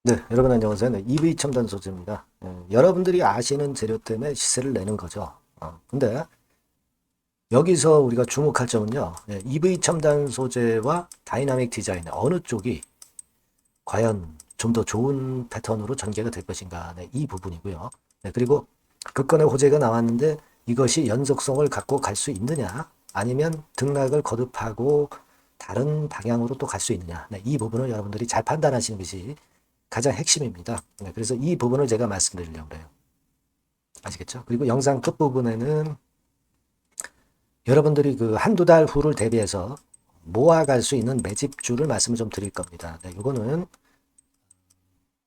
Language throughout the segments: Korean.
네, 여러분 안녕하세요. 네, EV 첨단 소재입니다. 여러분들이 아시는 재료 때문에 시세를 내는 거죠. 근데 여기서 우리가 주목할 점은요. EV 첨단 소재와 다이나믹 디자인 어느 쪽이 과연 좀 더 좋은 패턴으로 전개가 될 것인가. 네, 이 부분이고요. 네, 그리고 극건의 호재가 나왔는데 이것이 연속성을 갖고 갈 수 있느냐, 아니면 등락을 거듭하고 다른 방향으로 또 갈 수 있느냐. 네, 이 부분을 여러분들이 잘 판단하시는 것이 가장 핵심입니다. 네, 그래서 이 부분을 제가 말씀드리려고 해요. 아시겠죠? 그리고 영상 끝부분에는 여러분들이 그 한두 달 후를 대비해서 모아갈 수 있는 매집주를 말씀을 좀 드릴 겁니다. 네, 이거는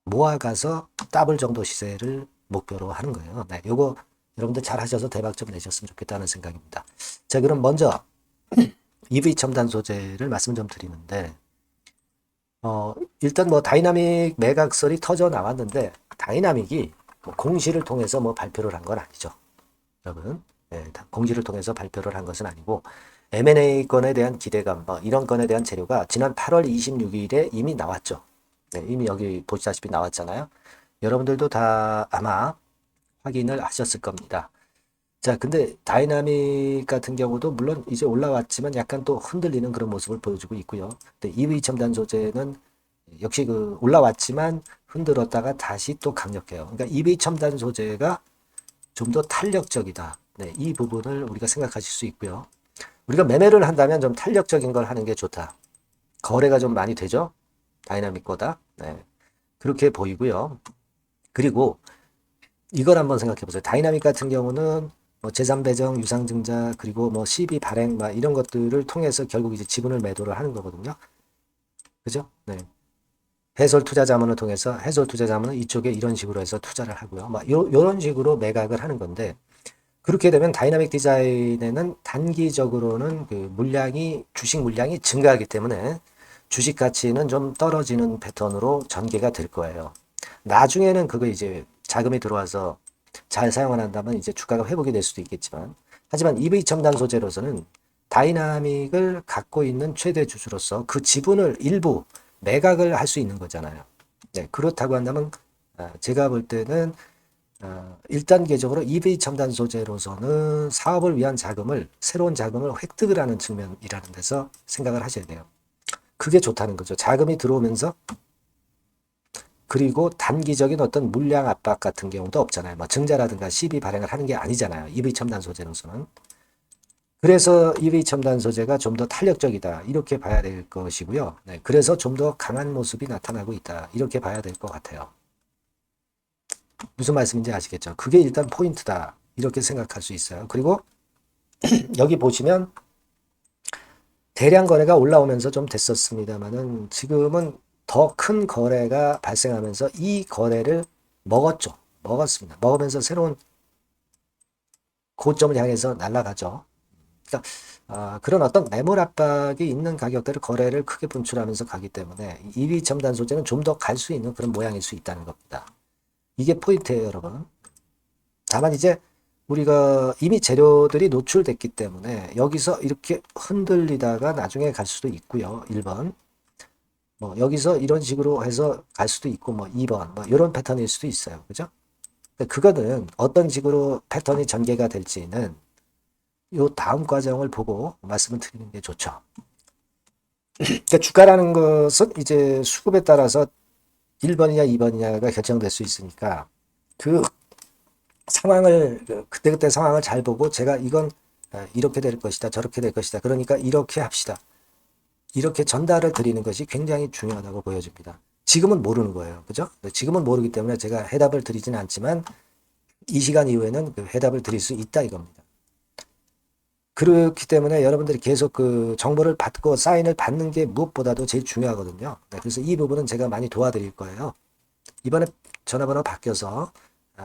모아가서 더블 정도 시세를 목표로 하는 거예요. 네, 요거 여러분들 잘 하셔서 대박 좀 내셨으면 좋겠다는 생각입니다. 자, 그럼 먼저 EV 첨단 소재를 말씀 좀 드리는데, 일단 뭐 다이나믹 매각설이 터져 나왔는데, 다이나믹이 뭐 공시를 통해서 뭐 발표를 한 건 아니죠. 여러분. 네, 공시를 통해서 발표를 한 것은 아니고, M&A 건에 대한 기대감, 뭐 이런 건에 대한 재료가 지난 8월 26일에 이미 나왔죠. 네, 이미 여기 보시다시피 나왔잖아요. 여러분들도 다 아마 확인을 하셨을 겁니다. 자, 근데 다이나믹 같은 경우도 물론 이제 올라왔지만 약간 또 흔들리는 그런 모습을 보여주고 있고요. 근데 EV 첨단 소재는 역시 그 올라왔지만 흔들었다가 다시 또 강력해요. 그러니까 EV 첨단 소재가 좀 더 탄력적이다. 네, 이 부분을 우리가 생각하실 수 있고요. 우리가 매매를 한다면 좀 탄력적인 걸 하는 게 좋다. 거래가 좀 많이 되죠? 다이나믹보다. 네, 그렇게 보이고요. 그리고 이걸 한번 생각해 보세요. 다이나믹 같은 경우는 뭐 재산 배정, 유상증자, 그리고 뭐 CB 발행, 막 이런 것들을 통해서 결국 이제 지분을 매도를 하는 거거든요. 그죠? 네. 해솔 투자 자문을 통해서 해솔 투자 자문은 이쪽에 이런 식으로 해서 투자를 하고요. 막 요런 식으로 매각을 하는 건데, 그렇게 되면 다이나믹 디자인에는 단기적으로는 그 물량이, 주식 물량이 증가하기 때문에 주식 가치는 좀 떨어지는 패턴으로 전개가 될 거예요. 나중에는 그거 이제 자금이 들어와서 잘 사용을 한다면 이제 주가가 회복이 될 수도 있겠지만, 하지만 EV 첨단 소재로서는 다이나믹을 갖고 있는 최대 주주로서 그 지분을 일부 매각을 할 수 있는 거잖아요. 네, 그렇다고 한다면 제가 볼 때는 1단계적으로 EV 첨단 소재로서는 사업을 위한 자금을, 새로운 자금을 획득을 하는 측면이라는 데서 생각을 하셔야 돼요. 그게 좋다는 거죠. 자금이 들어오면서, 그리고 단기적인 어떤 물량 압박 같은 경우도 없잖아요. 뭐 증자라든가 CB 발행을 하는 게 아니잖아요. EV 첨단 소재로서는. 그래서 EV 첨단 소재가 좀 더 탄력적이다. 이렇게 봐야 될 것이고요. 네, 그래서 좀 더 강한 모습이 나타나고 있다. 이렇게 봐야 될 것 같아요. 무슨 말씀인지 아시겠죠? 그게 일단 포인트다. 이렇게 생각할 수 있어요. 그리고 여기 보시면 대량 거래가 올라오면서 좀 됐었습니다만은 지금은 더 큰 거래가 발생하면서 이 거래를 먹었죠. 먹었습니다. 먹으면서 새로운 고점을 향해서 날아가죠. 그러니까 그런 어떤 매물 압박이 있는 가격대를 거래를 크게 분출하면서 가기 때문에 EV 첨단 소재는 좀 더 갈 수 있는 그런 모양일 수 있다는 겁니다. 이게 포인트예요, 여러분. 다만 이제 우리가 이미 재료들이 노출됐기 때문에 여기서 이렇게 흔들리다가 나중에 갈 수도 있고요. 1번. 뭐 여기서 이런 식으로 해서 갈 수도 있고 뭐 2번 뭐 이런 패턴일 수도 있어요. 그죠? 그거는 어떤 식으로 패턴이 전개가 될지는 요 다음 과정을 보고 말씀을 드리는 게 좋죠. 그러니까 주가라는 것은 이제 수급에 따라서 1번이냐 2번이냐가 결정될 수 있으니까 그 상황을 그때그때 상황을 잘 보고 제가 이건 이렇게 될 것이다 저렇게 될 것이다 그러니까 이렇게 합시다 이렇게 전달을 드리는 것이 굉장히 중요하다고 보여집니다. 지금은 모르는 거예요. 그죠? 지금은 모르기 때문에 제가 해답을 드리지는 않지만 이 시간 이후에는 그 해답을 드릴 수 있다 이겁니다. 그렇기 때문에 여러분들이 계속 그 정보를 받고 사인을 받는 게 무엇보다도 제일 중요하거든요. 네, 그래서 이 부분은 제가 많이 도와드릴 거예요. 이번에 전화번호 바뀌어서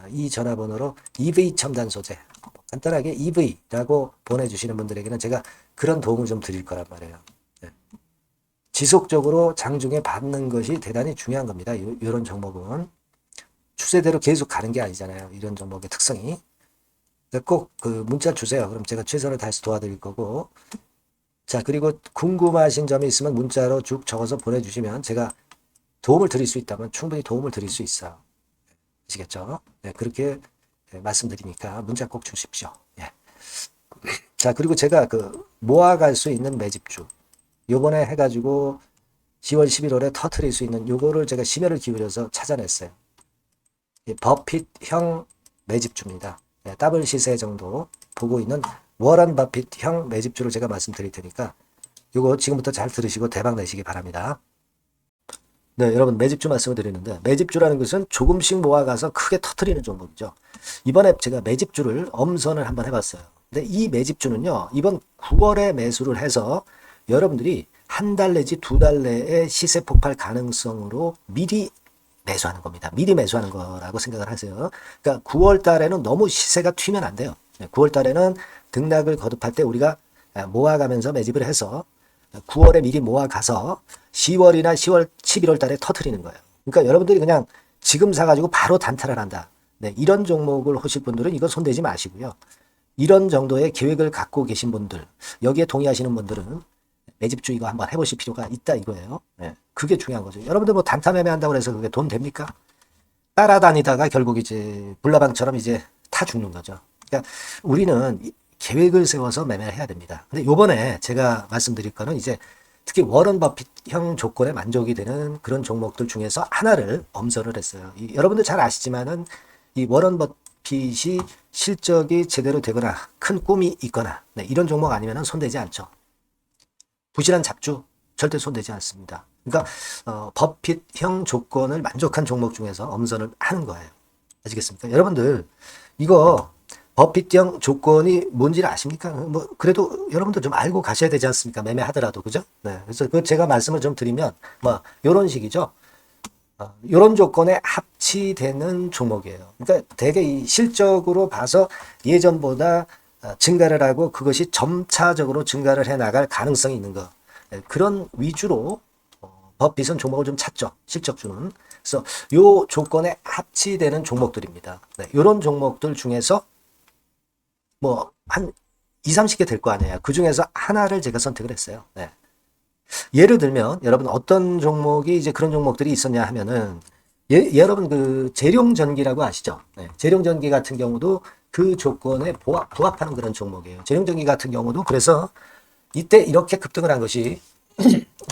이 전화번호로 EV 첨단 소재 간단하게 EV라고 보내주시는 분들에게는 제가 그런 도움을 좀 드릴 거란 말이에요. 네. 지속적으로 장중에 받는 것이 대단히 중요한 겁니다. 이런 종목은 추세대로 계속 가는 게 아니잖아요. 이런 종목의 특성이. 꼭 그 문자 주세요. 그럼 제가 최선을 다해서 도와드릴 거고. 자, 그리고 궁금하신 점이 있으면 문자로 쭉 적어서 보내주시면 제가 도움을 드릴 수 있다면 충분히 도움을 드릴 수 있어요. 아시겠죠? 네, 그렇게 말씀드리니까 문자 꼭 주십시오. 예. 자, 그리고 제가 모아갈 수 있는 매집주 요번에 해가지고 10월, 11월에 터트릴 수 있는 요거를 제가 심혈을 기울여서 찾아냈어요. 버핏형 매집주입니다. 네, 더블 시세 정도 보고 있는 워런 버핏형 매집주를 제가 말씀드릴 테니까 요거 지금부터 잘 들으시고 대박 내시기 바랍니다. 네, 여러분 매집주 말씀을 드리는데 매집주라는 것은 조금씩 모아가서 크게 터트리는 종목이죠. 이번에 제가 매집주를 엄선을 한번 해봤어요. 근데 이 매집주는요, 이번 9월에 매수를 해서 여러분들이 한 달 내지 두 달 내에 시세 폭발 가능성으로 미리 매수하는 겁니다. 미리 매수하는 거라고 생각을 하세요. 그러니까 9월 달에는 너무 시세가 튀면 안 돼요. 9월 달에는 등락을 거듭할 때 우리가 모아가면서 매집을 해서 9월에 미리 모아가서 10월이나 10월, 11월 달에 터트리는 거예요. 그러니까 여러분들이 그냥 지금 사가지고 바로 단타를 한다. 네, 이런 종목을 하실 분들은 이거 손대지 마시고요. 이런 정도의 계획을 갖고 계신 분들, 여기에 동의하시는 분들은 매집주 이거 한번 해보실 필요가 있다 이거예요. 네, 그게 중요한 거죠. 여러분들 뭐 단타 매매한다고 해서 그게 돈 됩니까? 따라다니다가 결국 이제 불나방처럼 이제 타 죽는 거죠. 그러니까 우리는 계획을 세워서 매매를 해야 됩니다. 근데 요번에 제가 말씀드릴 거는 이제 특히 워런 버핏형 조건에 만족이 되는 그런 종목들 중에서 하나를 엄선을 했어요. 여러분들 잘 아시지만은 이 워런 버핏이 실적이 제대로 되거나 큰 꿈이 있거나 네, 이런 종목 아니면은 손대지 않죠. 부실한 잡주 절대 손대지 않습니다. 그러니까 버핏형 조건을 만족한 종목 중에서 엄선을 하는 거예요. 아시겠습니까? 여러분들 이거 버핏형 조건이 뭔지를 아십니까? 뭐 그래도 여러분들 좀 알고 가셔야 되지 않습니까? 매매하더라도 그죠? 네, 그래서 제가 말씀을 좀 드리면 뭐 이런 식이죠. 이런 조건에 합치되는 종목이에요. 그러니까 되게 이 실적으로 봐서 예전보다 증가를 하고 그것이 점차적으로 증가를 해 나갈 가능성이 있는 거. 네, 그런 위주로 버핏은 종목을 좀 찾죠. 실적주는. 그래서 요 조건에 합치되는 종목들입니다. 네, 이런 종목들 중에서 뭐 한 2, 30개 될 거 아니에요. 그 중에서 하나를 제가 선택을 했어요. 네. 예를 들면 여러분 어떤 종목이 이제 그런 종목들이 있었냐 하면은 여러분 재룡전기라고 아시죠? 네. 재룡전기 같은 경우도 그 조건에 부합하는 그런 종목이에요. 재룡전기 같은 경우도 그래서 이때 이렇게 급등을 한 것이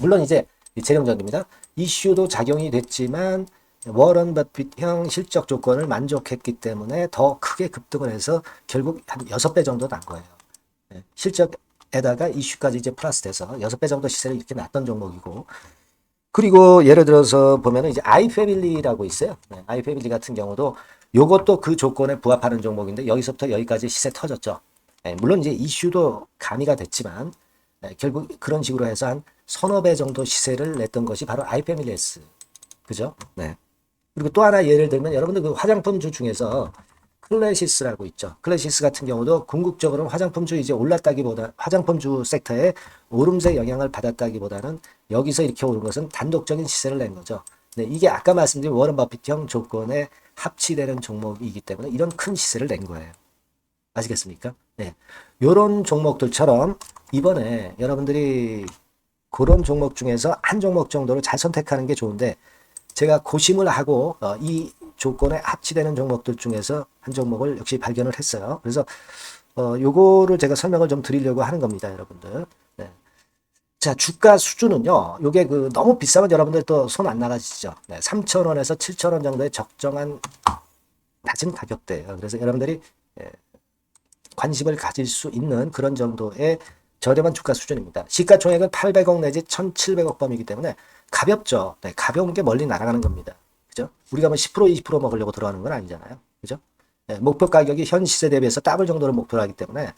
물론 이제 재룡전기입니다. 이슈도 작용이 됐지만 워런 버핏형 실적 조건을 만족했기 때문에 더 크게 급등을 해서 결국 한 6배 정도 난 거예요. 네. 실적에다가 이슈까지 이제 플러스 돼서 6배 정도 시세를 이렇게 났던 종목이고 그리고 예를 들어서 보면은 이제 아이패밀리라고 있어요. 네. 아이패밀리 같은 경우도 요것도 그 조건에 부합하는 종목인데 여기서부터 여기까지 시세 터졌죠. 네. 물론 이제 이슈도 가미가 됐지만 네. 결국 그런 식으로 해서 한 서너 배 정도 시세를 냈던 것이 바로 아이패밀리스. 그죠? 네. 그리고 또 하나 예를 들면 여러분들 그 화장품주 중에서 클래시스라고 있죠. 클래시스 같은 경우도 궁극적으로는 화장품주 이제 올랐다기보다 화장품주 섹터에 오름세 영향을 받았다기보다는 여기서 이렇게 오른 것은 단독적인 시세를 낸 거죠. 네, 이게 아까 말씀드린 워런 버핏형 조건에 합치되는 종목이기 때문에 이런 큰 시세를 낸 거예요. 아시겠습니까? 네. 요런 종목들처럼 이번에 여러분들이 그런 종목 중에서 한 종목 정도를 잘 선택하는 게 좋은데 제가 고심을 하고 이 조건에 합치되는 종목들 중에서 한 종목을 역시 발견을 했어요. 그래서 요거를 제가 설명을 좀 드리려고 하는 겁니다, 여러분들. 네. 자, 주가 수준은요. 요게 너무 비싸면 여러분들 또 손 안 나가시죠. 네, 3,000원에서 7,000원 정도의 적정한 낮은 가격대예요. 그래서 여러분들이 관심을 가질 수 있는 그런 정도의 저렴한 주가 수준입니다. 시가총액은 800억 내지 1,700억 범이기 때문에 가볍죠. 네, 가벼운 게 멀리 날아가는 겁니다. 그죠? 우리가 뭐 10%, 20% 먹으려고 들어가는 건 아니잖아요. 그죠? 네, 목표 가격이 현 시세 대비해서 더블 정도를 목표로 하기 때문에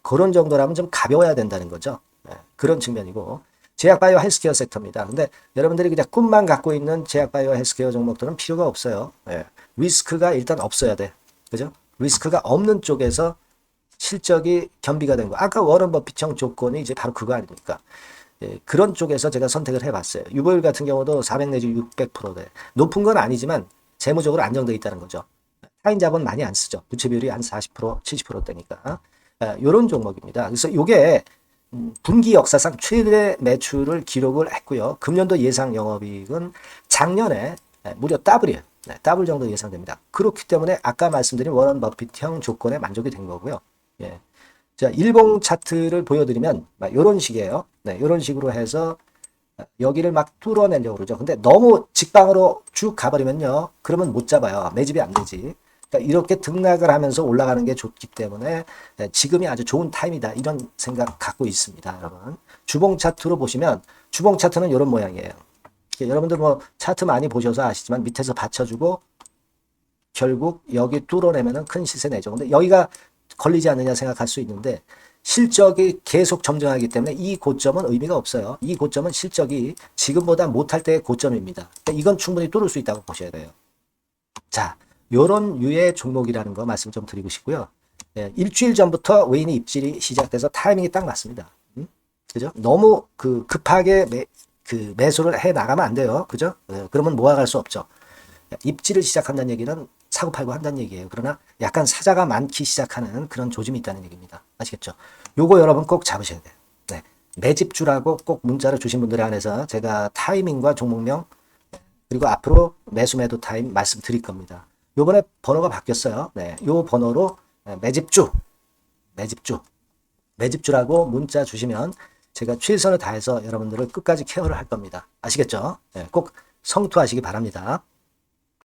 그런 정도라면 좀 가벼워야 된다는 거죠. 네, 그런 측면이고 제약바이오 헬스케어 섹터입니다. 근데 여러분들이 그냥 꿈만 갖고 있는 제약바이오 헬스케어 종목들은 필요가 없어요. 네, 리스크가 일단 없어야 돼. 그죠? 리스크가 없는 쪽에서 실적이 겸비가 된 거. 아까 워런 버핏형 조건이 이제 바로 그거 아닙니까? 예, 그런 쪽에서 제가 선택을 해봤어요. 유보율 같은 경우도 400 내지 600%대. 높은 건 아니지만 재무적으로 안정되어 있다는 거죠. 타인 자본 많이 안 쓰죠. 부채 비율이 한 40%, 70%대니까. 이런 종목입니다. 그래서 이게 분기 역사상 최대 매출을 기록을 했고요. 금년도 예상 영업이익은 작년에 무려 더블이에요. 네, 더블 정도 예상됩니다. 그렇기 때문에 아까 말씀드린 워런 버핏형 조건에 만족이 된 거고요. 예. 자, 일봉 차트를 보여드리면 이런 식이에요. 네, 이런 식으로 해서 여기를 막 뚫어내려고 그러죠. 근데 너무 직방으로 쭉 가버리면요. 그러면 못 잡아요. 매집이 안 되지. 그러니까 이렇게 등락을 하면서 올라가는 게 좋기 때문에 지금이 아주 좋은 타임이다. 이런 생각 갖고 있습니다. 여러분. 주봉 차트로 보시면 주봉 차트는 이런 모양이에요. 여러분들 뭐 차트 많이 보셔서 아시지만 밑에서 받쳐주고 결국 여기 뚫어내면은 큰 시세 내죠. 근데 여기가 걸리지 않느냐 생각할 수 있는데 실적이 계속 점증하기 때문에 이 고점은 의미가 없어요. 이 고점은 실적이 지금보다 못할 때의 고점입니다. 그러니까 이건 충분히 뚫을 수 있다고 보셔야 돼요. 자, 요런 유의 종목이라는 거 말씀 좀 드리고 싶고요. 예, 일주일 전부터 외인이 입질이 시작돼서 타이밍이 딱 맞습니다. 그죠? 너무 급하게 매수를 해 나가면 안 돼요. 그죠? 예, 그러면 모아갈 수 없죠. 입지를 시작한다는 얘기는 사고 팔고 한다는 얘기예요. 그러나 약간 사자가 많기 시작하는 그런 조짐이 있다는 얘기입니다. 아시겠죠? 요거 여러분 꼭 잡으셔야 돼요. 네. 매집주라고 꼭 문자를 주신 분들에 한해서 제가 타이밍과 종목명 그리고 앞으로 매수 매도 타임 말씀드릴 겁니다. 요번에 번호가 바뀌었어요. 네. 요 번호로 매집주라고 문자 주시면 제가 최선을 다해서 여러분들을 끝까지 케어를 할 겁니다. 아시겠죠? 네. 꼭 성투하시기 바랍니다.